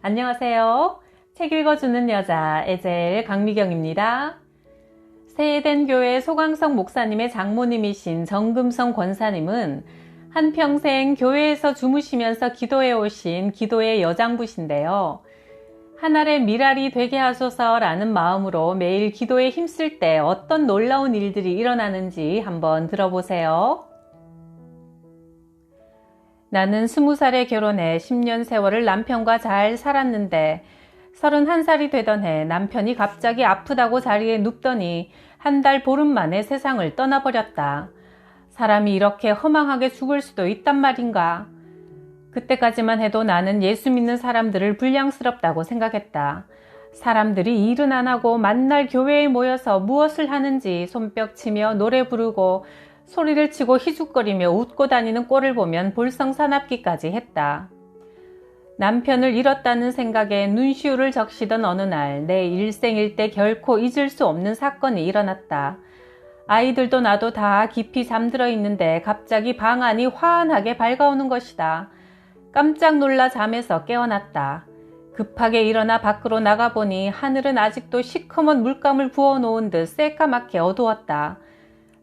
안녕하세요. 책 읽어주는 여자 에젤 강미경입니다. 세eden 교회 소강성 목사님의 장모님이신 정금성 권사님은 한평생 교회에서 주무시면서 기도해 오신 기도의 여장부신데요. 하늘의 미랄이 되게 하소서라는 마음으로 매일 기도에 힘쓸 때 어떤 놀라운 일들이 일어나는지 한번 들어보세요. 나는 20살에 결혼해 10년 세월을 남편과 잘 살았는데 31살이 되던 해 남편이 갑자기 아프다고 자리에 눕더니 한 달 보름 만에 세상을 떠나버렸다. 사람이 이렇게 허망하게 죽을 수도 있단 말인가. 그때까지만 해도 나는 예수 믿는 사람들을 불량스럽다고 생각했다. 사람들이 일은 안 하고 만날 교회에 모여서 무엇을 하는지 손뼉치며 노래 부르고 소리를 치고 희죽거리며 웃고 다니는 꼴을 보면 볼성사납기까지 했다. 남편을 잃었다는 생각에 눈시울을 적시던 어느 날 내 일생일 때 결코 잊을 수 없는 사건이 일어났다. 아이들도 나도 다 깊이 잠들어 있는데 갑자기 방 안이 환하게 밝아오는 것이다. 깜짝 놀라 잠에서 깨어났다. 급하게 일어나 밖으로 나가보니 하늘은 아직도 시커먼 물감을 부어놓은 듯 새까맣게 어두웠다.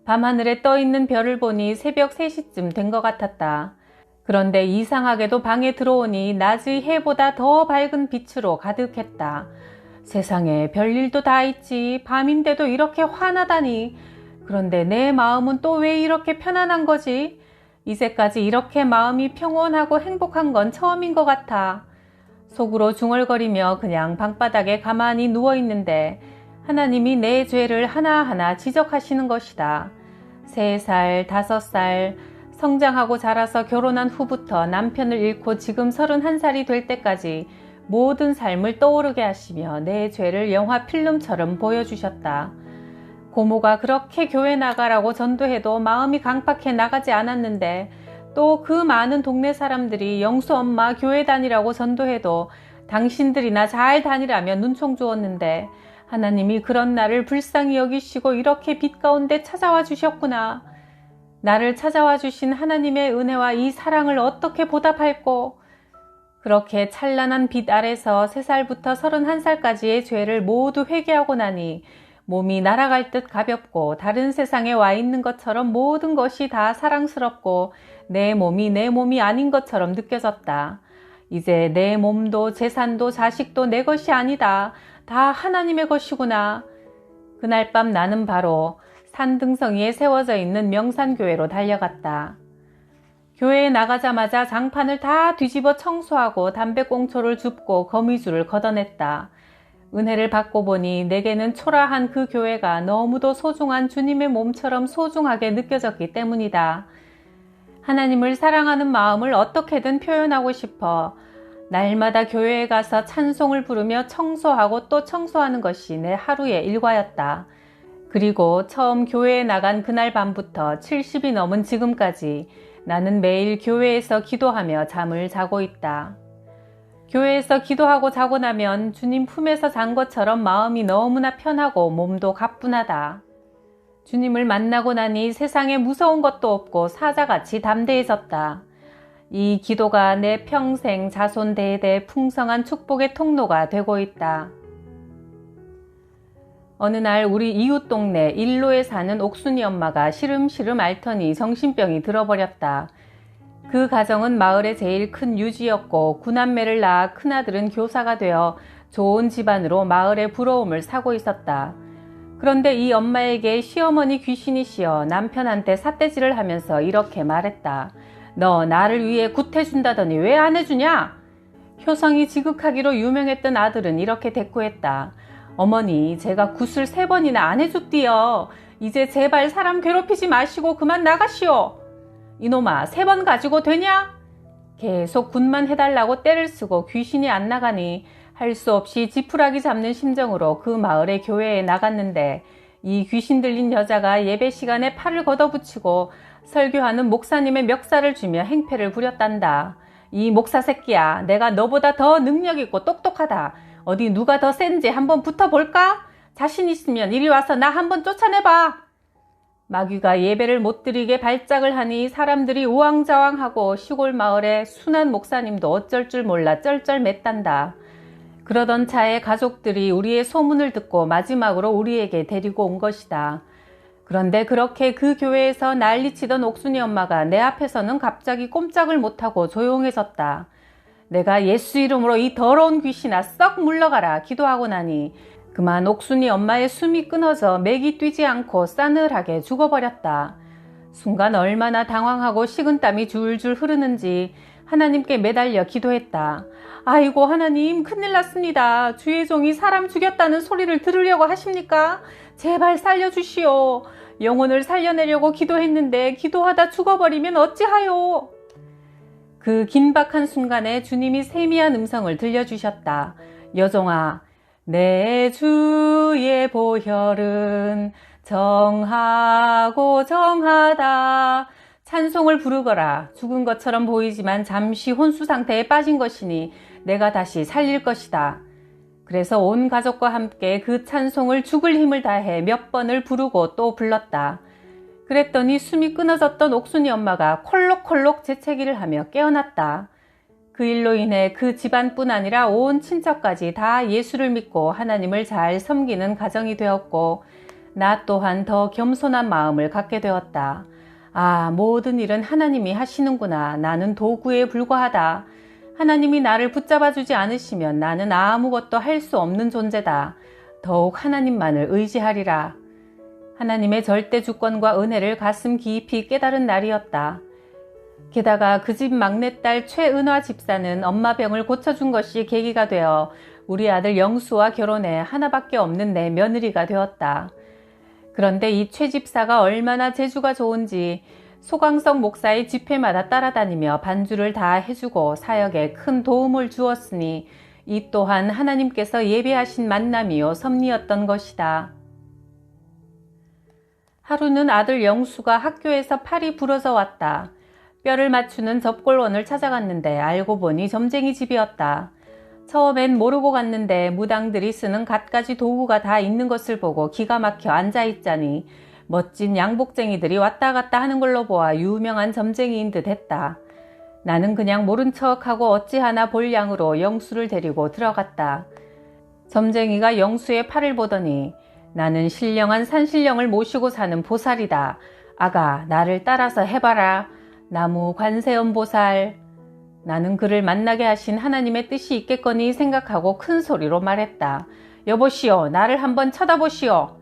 밤하늘에 떠있는 별을 보니 새벽 3시쯤 된 것 같았다. 그런데 이상하게도 방에 들어오니 낮의 해보다 더 밝은 빛으로 가득했다. 세상에 별일도 다 있지 밤인데도 이렇게 환하다니. 그런데 내 마음은 또 왜 이렇게 편안한 거지? 이제까지 이렇게 마음이 평온하고 행복한 건 처음인 것 같아. 속으로 중얼거리며 그냥 방바닥에 가만히 누워있는데 하나님이 내 죄를 하나하나 지적하시는 것이다. 3살, 5살, 성장하고 자라서 결혼한 후부터 남편을 잃고 지금 31살이 될 때까지 모든 삶을 떠오르게 하시며 내 죄를 영화 필름처럼 보여주셨다. 고모가 그렇게 교회 나가라고 전도해도 마음이 강팍해 나가지 않았는데 또 그 많은 동네 사람들이 영수 엄마 교회 다니라고 전도해도 당신들이나 잘 다니라며 눈총 주었는데 하나님이 그런 나를 불쌍히 여기시고 이렇게 빛 가운데 찾아와 주셨구나. 나를 찾아와 주신 하나님의 은혜와 이 사랑을 어떻게 보답할꼬. 그렇게 찬란한 빛 아래서 3살부터 31살까지의 죄를 모두 회개하고 나니 몸이 날아갈 듯 가볍고 다른 세상에 와 있는 것처럼 모든 것이 다 사랑스럽고 내 몸이 아닌 것처럼 느껴졌다. 이제 내 몸도 재산도 자식도 내 것이 아니다. 다 하나님의 것이구나. 그날 밤 나는 바로 산등성이에 세워져 있는 명산교회로 달려갔다. 교회에 나가자마자 장판을 다 뒤집어 청소하고 담배꽁초를 줍고 거미줄을 걷어냈다. 은혜를 받고 보니 내게는 초라한 그 교회가 너무도 소중한 주님의 몸처럼 소중하게 느껴졌기 때문이다. 하나님을 사랑하는 마음을 어떻게든 표현하고 싶어 날마다 교회에 가서 찬송을 부르며 청소하고 또 청소하는 것이 내 하루의 일과였다. 그리고 처음 교회에 나간 그날 밤부터 70이 넘은 지금까지 나는 매일 교회에서 기도하며 잠을 자고 있다. 교회에서 기도하고 자고 나면 주님 품에서 잔 것처럼 마음이 너무나 편하고 몸도 가뿐하다. 주님을 만나고 나니 세상에 무서운 것도 없고 사자같이 담대해졌다. 이 기도가 내 평생 자손 대대 풍성한 축복의 통로가 되고 있다. 어느 날 우리 이웃 동네 일로에 사는 옥순이 엄마가 시름시름 앓더니 정신병이 들어버렸다. 그 가정은 마을의 제일 큰 유지였고 구남매를 낳아 큰아들은 교사가 되어 좋은 집안으로 마을의 부러움을 사고 있었다. 그런데 이 엄마에게 시어머니 귀신이시여 남편한테 삿대질을 하면서 이렇게 말했다. 너 나를 위해 굿해준다더니 왜 안 해주냐? 효성이 지극하기로 유명했던 아들은 이렇게 대꾸했다. 어머니 제가 굿을 3번이나 안 해줬디요. 이제 제발 사람 괴롭히지 마시고 그만 나가시오. 이놈아 3번 가지고 되냐? 계속 굿만 해달라고 떼를 쓰고 귀신이 안 나가니 할 수 없이 지푸라기 잡는 심정으로 그 마을의 교회에 나갔는데 이 귀신 들린 여자가 예배 시간에 팔을 걷어붙이고 설교하는 목사님의 멱살을 쥐며 행패를 부렸단다. 이 목사 새끼야 내가 너보다 더 능력있고 똑똑하다. 어디 누가 더 센지 한번 붙어볼까? 자신 있으면 이리 와서 나 한번 쫓아내봐. 마귀가 예배를 못 드리게 발작을 하니 사람들이 우왕좌왕하고 시골 마을의 순한 목사님도 어쩔 줄 몰라 쩔쩔맸단다. 그러던 차에 가족들이 우리의 소문을 듣고 마지막으로 우리에게 데리고 온 것이다. 그런데 그렇게 그 교회에서 난리치던 옥순이 엄마가 내 앞에서는 갑자기 꼼짝을 못하고 조용해졌다. 내가 예수 이름으로 이 더러운 귀신아 썩 물러가라 기도하고 나니 그만 옥순이 엄마의 숨이 끊어져 맥이 뛰지 않고 싸늘하게 죽어버렸다. 순간 얼마나 당황하고 식은땀이 줄줄 흐르는지 하나님께 매달려 기도했다. 아이고 하나님 큰일 났습니다. 주의 종이 사람 죽였다는 소리를 들으려고 하십니까? 제발 살려주시오. 영혼을 살려내려고 기도했는데 기도하다 죽어버리면 어찌하요? 그 긴박한 순간에 주님이 세미한 음성을 들려주셨다. 여종아, 내 주의 보혈은 정하고 정하다. 찬송을 부르거라. 죽은 것처럼 보이지만 잠시 혼수 상태에 빠진 것이니 내가 다시 살릴 것이다. 그래서 온 가족과 함께 그 찬송을 죽을 힘을 다해 몇 번을 부르고 또 불렀다. 그랬더니 숨이 끊어졌던 옥순이 엄마가 콜록콜록 재채기를 하며 깨어났다. 그 일로 인해 그 집안뿐 아니라 온 친척까지 다 예수를 믿고 하나님을 잘 섬기는 가정이 되었고 나 또한 더 겸손한 마음을 갖게 되었다. 아, 모든 일은 하나님이 하시는구나. 나는 도구에 불과하다. 하나님이 나를 붙잡아주지 않으시면 나는 아무것도 할 수 없는 존재다. 더욱 하나님만을 의지하리라. 하나님의 절대 주권과 은혜를 가슴 깊이 깨달은 날이었다. 게다가 그 집 막내딸 최은화 집사는 엄마 병을 고쳐준 것이 계기가 되어 우리 아들 영수와 결혼해 하나밖에 없는 내 며느리가 되었다. 그런데 이 최 집사가 얼마나 재주가 좋은지 소강석 목사의 집회마다 따라다니며 반주를 다 해주고 사역에 큰 도움을 주었으니 이 또한 하나님께서 예배하신 만남이요 섭리였던 것이다. 하루는 아들 영수가 학교에서 팔이 부러져 왔다. 뼈를 맞추는 접골원을 찾아갔는데 알고 보니 점쟁이 집이었다. 처음엔 모르고 갔는데 무당들이 쓰는 갖가지 도구가 다 있는 것을 보고 기가 막혀 앉아있자니 멋진 양복쟁이들이 왔다 갔다 하는 걸로 보아 유명한 점쟁이인 듯 했다. 나는 그냥 모른 척하고 어찌하나 볼 양으로 영수를 데리고 들어갔다. 점쟁이가 영수의 팔을 보더니 나는 신령한 산신령을 모시고 사는 보살이다. 아가, 나를 따라서 해봐라. 나무 관세음보살. 나는 그를 만나게 하신 하나님의 뜻이 있겠거니 생각하고 큰 소리로 말했다. 여보시오, 나를 한번 쳐다보시오.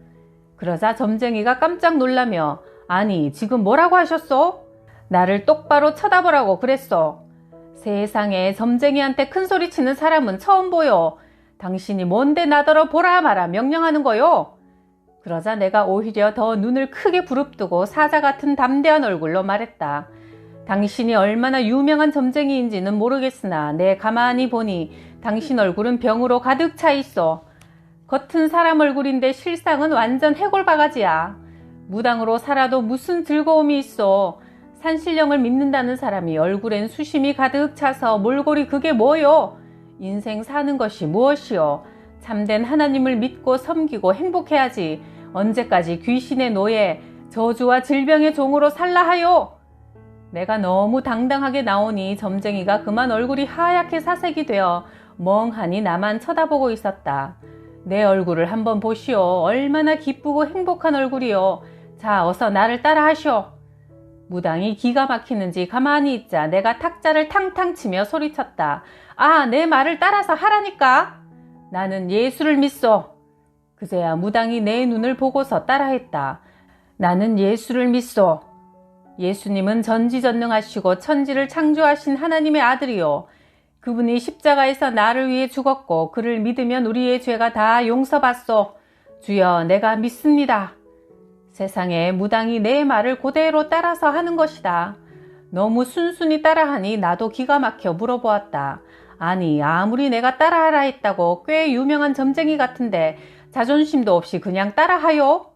그러자 점쟁이가 깜짝 놀라며 아니, 지금 뭐라고 하셨소? 나를 똑바로 쳐다보라고 그랬소. 세상에 점쟁이한테 큰 소리 치는 사람은 처음 보여. 당신이 뭔데 나더러 보라 마라 명령하는 거요? 그러자 내가 오히려 더 눈을 크게 부릅뜨고 사자 같은 담대한 얼굴로 말했다. 당신이 얼마나 유명한 점쟁이인지는 모르겠으나 내 가만히 보니 당신 얼굴은 병으로 가득 차 있어. 겉은 사람 얼굴인데 실상은 완전 해골바가지야. 무당으로 살아도 무슨 즐거움이 있어. 산신령을 믿는다는 사람이 얼굴엔 수심이 가득 차서 몰골이 그게 뭐요? 인생 사는 것이 무엇이요? 참된 하나님을 믿고 섬기고 행복해야지. 언제까지 귀신의 노예, 저주와 질병의 종으로 살라 하요? 내가 너무 당당하게 나오니 점쟁이가 그만 얼굴이 하얗게 사색이 되어 멍하니 나만 쳐다보고 있었다. 내 얼굴을 한번 보시오. 얼마나 기쁘고 행복한 얼굴이요. 자, 어서 나를 따라 하시오. 무당이 기가 막히는지 가만히 있자 내가 탁자를 탕탕 치며 소리쳤다. 아, 내 말을 따라서 하라니까. 나는 예수를 믿소. 그제야 무당이 내 눈을 보고서 따라했다. 나는 예수를 믿소. 예수님은 전지전능하시고 천지를 창조하신 하나님의 아들이요. 그분이 십자가에서 나를 위해 죽었고 그를 믿으면 우리의 죄가 다 용서받소. 주여, 내가 믿습니다. 세상에 무당이 내 말을 그대로 따라서 하는 것이다. 너무 순순히 따라하니 나도 기가 막혀 물어보았다. 아니, 아무리 내가 따라하라 했다고 꽤 유명한 점쟁이 같은데 자존심도 없이 그냥 따라하요?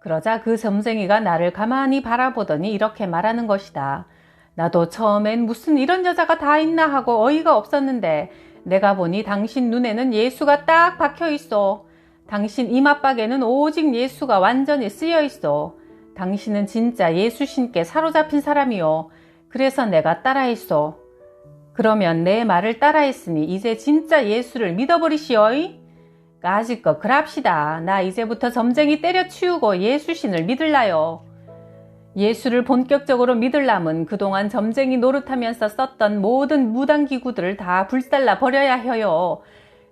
그러자 그 점쟁이가 나를 가만히 바라보더니 이렇게 말하는 것이다. 나도 처음엔 무슨 이런 여자가 다 있나 하고 어이가 없었는데 내가 보니 당신 눈에는 예수가 딱 박혀 있어. 당신 이맛박에는 오직 예수가 완전히 쓰여 있어. 당신은 진짜 예수신께 사로잡힌 사람이요. 그래서 내가 따라했어. 그러면 내 말을 따라했으니 이제 진짜 예수를 믿어버리시오이? 까짓거 그랍시다. 나 이제부터 점쟁이 때려치우고 예수신을 믿을라요. 예수를 본격적으로 믿을라면 그동안 점쟁이 노릇하면서 썼던 모든 무당기구들을 다 불살라 버려야 해요.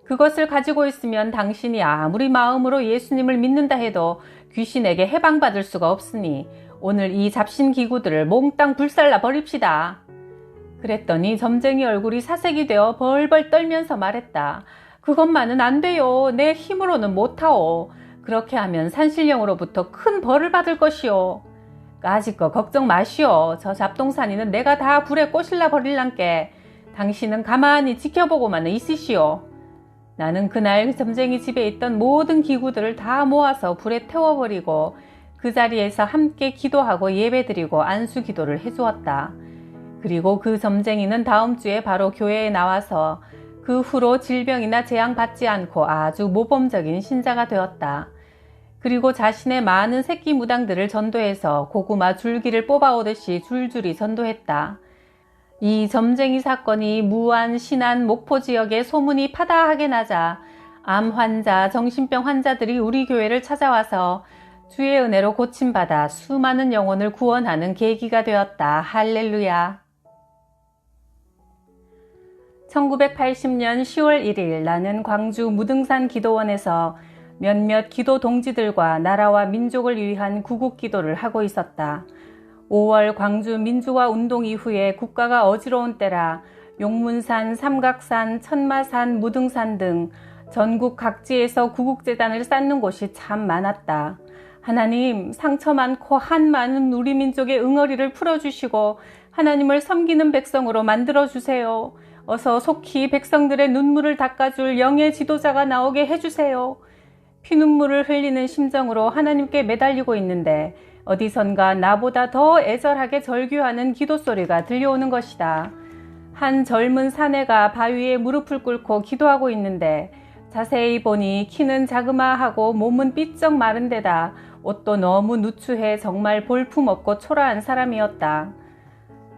그것을 가지고 있으면 당신이 아무리 마음으로 예수님을 믿는다 해도 귀신에게 해방받을 수가 없으니 오늘 이 잡신기구들을 몽땅 불살라 버립시다. 그랬더니 점쟁이 얼굴이 사색이 되어 벌벌 떨면서 말했다. 그것만은 안 돼요. 내 힘으로는 못하오. 그렇게 하면 산신령으로부터 큰 벌을 받을 것이오. 까짓거 걱정 마시오. 저 잡동사니는 내가 다 불에 꼬실라 버릴란께. 당신은 가만히 지켜보고만 있으시오. 나는 그날 점쟁이 집에 있던 모든 기구들을 다 모아서 불에 태워버리고 그 자리에서 함께 기도하고 예배드리고 안수기도를 해주었다. 그리고 그 점쟁이는 다음 주에 바로 교회에 나와서 그 후로 질병이나 재앙 받지 않고 아주 모범적인 신자가 되었다. 그리고 자신의 많은 새끼 무당들을 전도해서 고구마 줄기를 뽑아오듯이 줄줄이 전도했다. 이 점쟁이 사건이 무안, 신안, 목포 지역에 소문이 파다하게 나자 암 환자, 정신병 환자들이 우리 교회를 찾아와서 주의 은혜로 고침받아 수많은 영혼을 구원하는 계기가 되었다. 할렐루야. 1980년 10월 1일 나는 광주 무등산 기도원에서 몇몇 기도 동지들과 나라와 민족을 위한 구국기도를 하고 있었다. 5월 광주 민주화 운동 이후에 국가가 어지러운 때라 용문산, 삼각산, 천마산, 무등산 등 전국 각지에서 구국재단을 쌓는 곳이 참 많았다. 하나님, 상처 많고 한 많은 우리 민족의 응어리를 풀어주시고 하나님을 섬기는 백성으로 만들어주세요. 어서 속히 백성들의 눈물을 닦아줄 영의 지도자가 나오게 해주세요. 피눈물을 흘리는 심정으로 하나님께 매달리고 있는데 어디선가 나보다 더 애절하게 절규하는 기도 소리가 들려오는 것이다. 한 젊은 사내가 바위에 무릎을 꿇고 기도하고 있는데 자세히 보니 키는 자그마하고 몸은 삐쩍 마른 데다 옷도 너무 누추해 정말 볼품없고 초라한 사람이었다.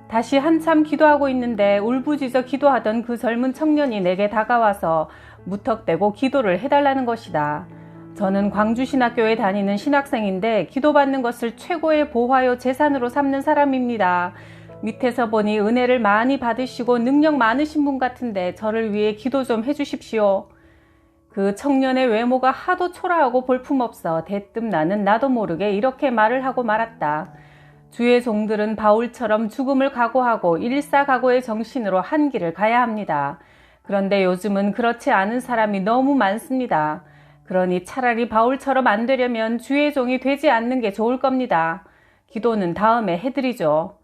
다시 한참 기도하고 있는데 울부짖어 기도하던 그 젊은 청년이 내게 다가와서 무턱대고 기도를 해달라는 것이다. 저는 광주신학교에 다니는 신학생인데 기도받는 것을 최고의 보화요 재산으로 삼는 사람입니다. 밑에서 보니 은혜를 많이 받으시고 능력 많으신 분 같은데 저를 위해 기도 좀 해주십시오. 그 청년의 외모가 하도 초라하고 볼품없어 대뜸 나도 모르게 이렇게 말을 하고 말았다. 주의 종들은 바울처럼 죽음을 각오하고 일사각오의 정신으로 한 길을 가야 합니다. 그런데 요즘은 그렇지 않은 사람이 너무 많습니다. 그러니 차라리 바울처럼 안 되려면 주의 종이 되지 않는 게 좋을 겁니다. 기도는 다음에 해드리죠.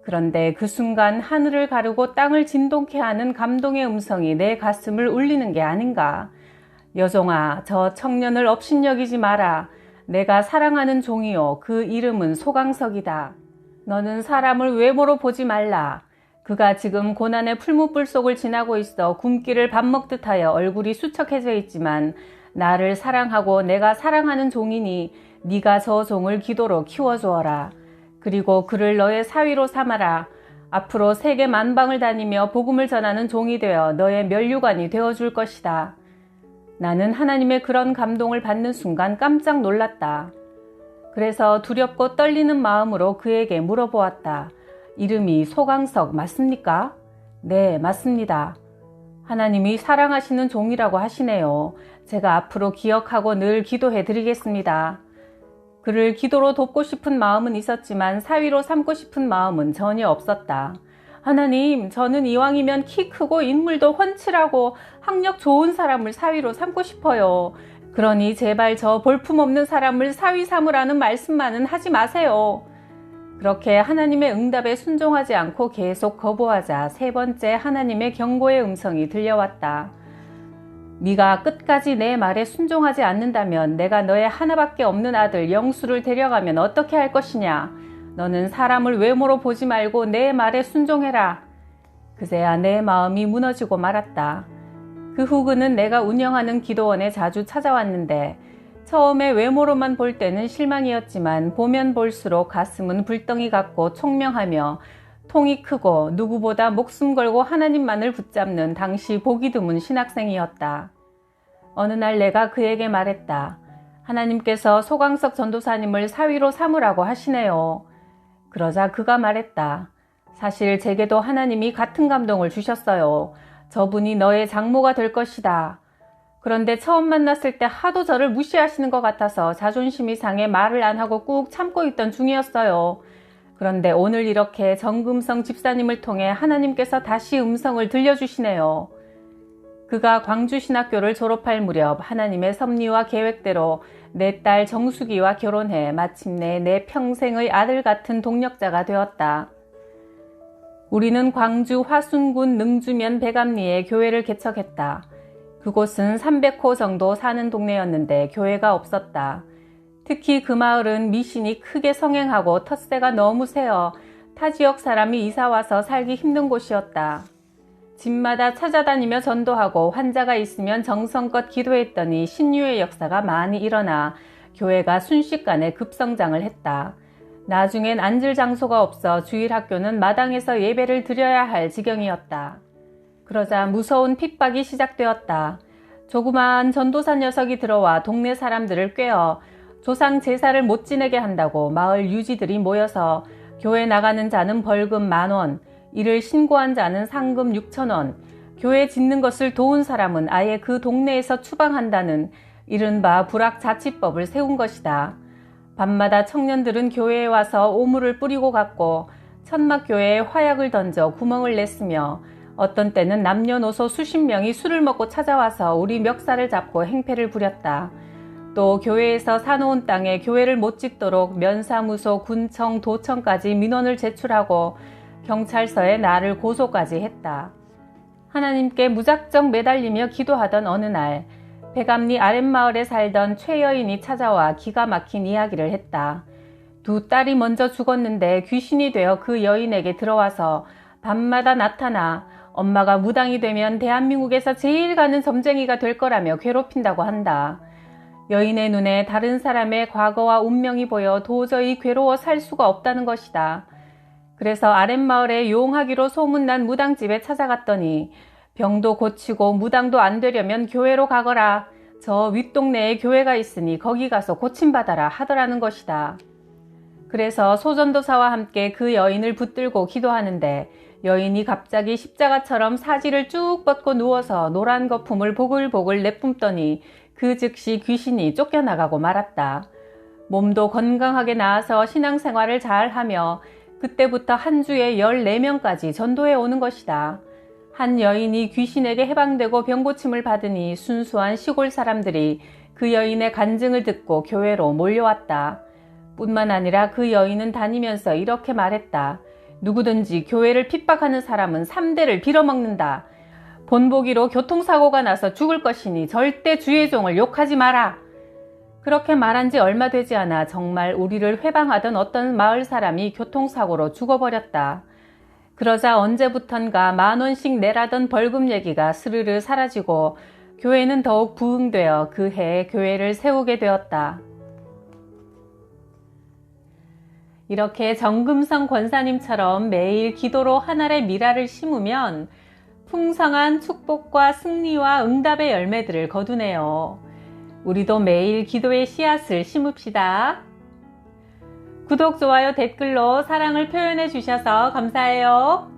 그런데 그 순간 하늘을 가르고 땅을 진동케 하는 감동의 음성이 내 가슴을 울리는 게 아닌가. 여종아, 저 청년을 업신여기지 마라. 내가 사랑하는 종이요. 그 이름은 소강석이다. 너는 사람을 외모로 보지 말라. 그가 지금 고난의 풀무불 속을 지나고 있어 굶기를 밥 먹듯 하여 얼굴이 수척해져 있지만 나를 사랑하고 내가 사랑하는 종이니 네가 저 종을 기도로 키워주어라. 그리고 그를 너의 사위로 삼아라. 앞으로 세계 만방을 다니며 복음을 전하는 종이 되어 너의 면류관이 되어줄 것이다. 나는 하나님의 그런 감동을 받는 순간 깜짝 놀랐다. 그래서 두렵고 떨리는 마음으로 그에게 물어보았다. 이름이 소강석 맞습니까? 네, 맞습니다. 하나님이 사랑하시는 종이라고 하시네요. 제가 앞으로 기억하고 늘 기도해 드리겠습니다. 그를 기도로 돕고 싶은 마음은 있었지만 사위로 삼고 싶은 마음은 전혀 없었다. 하나님, 저는 이왕이면 키 크고 인물도 훤칠하고 학력 좋은 사람을 사위로 삼고 싶어요. 그러니 제발 저 볼품없는 사람을 사위 삼으라는 말씀만은 하지 마세요. 그렇게 하나님의 응답에 순종하지 않고 계속 거부하자 세 번째 하나님의 경고의 음성이 들려왔다. 네가 끝까지 내 말에 순종하지 않는다면 내가 너의 하나밖에 없는 아들 영수를 데려가면 어떻게 할 것이냐. 너는 사람을 외모로 보지 말고 내 말에 순종해라. 그제야 내 마음이 무너지고 말았다. 그 후 그는 내가 운영하는 기도원에 자주 찾아왔는데 처음에 외모로만 볼 때는 실망이었지만 보면 볼수록 가슴은 불덩이 같고 총명하며 통이 크고 누구보다 목숨 걸고 하나님만을 붙잡는 당시 보기 드문 신학생이었다. 어느 날 내가 그에게 말했다. 하나님께서 소강석 전도사님을 사위로 삼으라고 하시네요. 그러자 그가 말했다. 사실 제게도 하나님이 같은 감동을 주셨어요. 저분이 너의 장모가 될 것이다. 그런데 처음 만났을 때 하도 저를 무시하시는 것 같아서 자존심이 상해 말을 안 하고 꾹 참고 있던 중이었어요. 그런데 오늘 이렇게 정금성 집사님을 통해 하나님께서 다시 음성을 들려주시네요. 그가 광주신학교를 졸업할 무렵 하나님의 섭리와 계획대로 내 딸 정숙이와 결혼해 마침내 내 평생의 아들 같은 동력자가 되었다. 우리는 광주 화순군 능주면 백암리에 교회를 개척했다. 그곳은 300호 정도 사는 동네였는데 교회가 없었다. 특히 그 마을은 미신이 크게 성행하고 텃세가 너무 세어 타 지역 사람이 이사와서 살기 힘든 곳이었다. 집마다 찾아다니며 전도하고 환자가 있으면 정성껏 기도했더니 신유의 역사가 많이 일어나 교회가 순식간에 급성장을 했다. 나중엔 앉을 장소가 없어 주일학교는 마당에서 예배를 드려야 할 지경이었다. 그러자 무서운 핍박이 시작되었다. 조그마한 전도사 녀석이 들어와 동네 사람들을 꿰어 조상 제사를 못 지내게 한다고 마을 유지들이 모여서 교회 나가는 자는 벌금 10,000원, 이를 신고한 자는 상금 6,000원, 교회 짓는 것을 도운 사람은 아예 그 동네에서 추방한다는 이른바 불악자치법을 세운 것이다. 밤마다 청년들은 교회에 와서 오물을 뿌리고 갔고 천막교회에 화약을 던져 구멍을 냈으며 어떤 때는 남녀노소 수십 명이 술을 먹고 찾아와서 우리 멱살을 잡고 행패를 부렸다. 또 교회에서 사놓은 땅에 교회를 못 짓도록 면사무소, 군청, 도청까지 민원을 제출하고 경찰서에 나를 고소까지 했다. 하나님께 무작정 매달리며 기도하던 어느 날 백암리 아랫마을에 살던 최 여인이 찾아와 기가 막힌 이야기를 했다. 두 딸이 먼저 죽었는데 귀신이 되어 그 여인에게 들어와서 밤마다 나타나 엄마가 무당이 되면 대한민국에서 제일 가는 점쟁이가 될 거라며 괴롭힌다고 한다. 여인의 눈에 다른 사람의 과거와 운명이 보여 도저히 괴로워 살 수가 없다는 것이다. 그래서 아랫마을에 용하기로 소문난 무당집에 찾아갔더니 병도 고치고 무당도 안 되려면 교회로 가거라. 저 윗동네에 교회가 있으니 거기 가서 고침받아라 하더라는 것이다. 그래서 소전도사와 함께 그 여인을 붙들고 기도하는데 여인이 갑자기 십자가처럼 사지를 쭉 뻗고 누워서 노란 거품을 보글보글 내뿜더니 그 즉시 귀신이 쫓겨나가고 말았다. 몸도 건강하게 나아서 신앙생활을 잘하며 그때부터 한 주에 14명까지 전도해 오는 것이다. 한 여인이 귀신에게 해방되고 병고침을 받으니 순수한 시골 사람들이 그 여인의 간증을 듣고 교회로 몰려왔다. 뿐만 아니라 그 여인은 다니면서 이렇게 말했다. 누구든지 교회를 핍박하는 사람은 3대를 빌어먹는다. 본보기로 교통사고가 나서 죽을 것이니 절대 주의 종을 욕하지 마라. 그렇게 말한 지 얼마 되지 않아 정말 우리를 회방하던 어떤 마을 사람이 교통사고로 죽어버렸다. 그러자 언제부턴가 10,000원씩 내라던 벌금 얘기가 스르르 사라지고 교회는 더욱 부흥되어 그 해에 교회를 세우게 되었다. 이렇게 정금성 권사님처럼 매일 기도로 한 알의 미라를 심으면 풍성한 축복과 승리와 응답의 열매들을 거두네요. 우리도 매일 기도의 씨앗을 심읍시다. 구독, 좋아요, 댓글로 사랑을 표현해 주셔서 감사해요.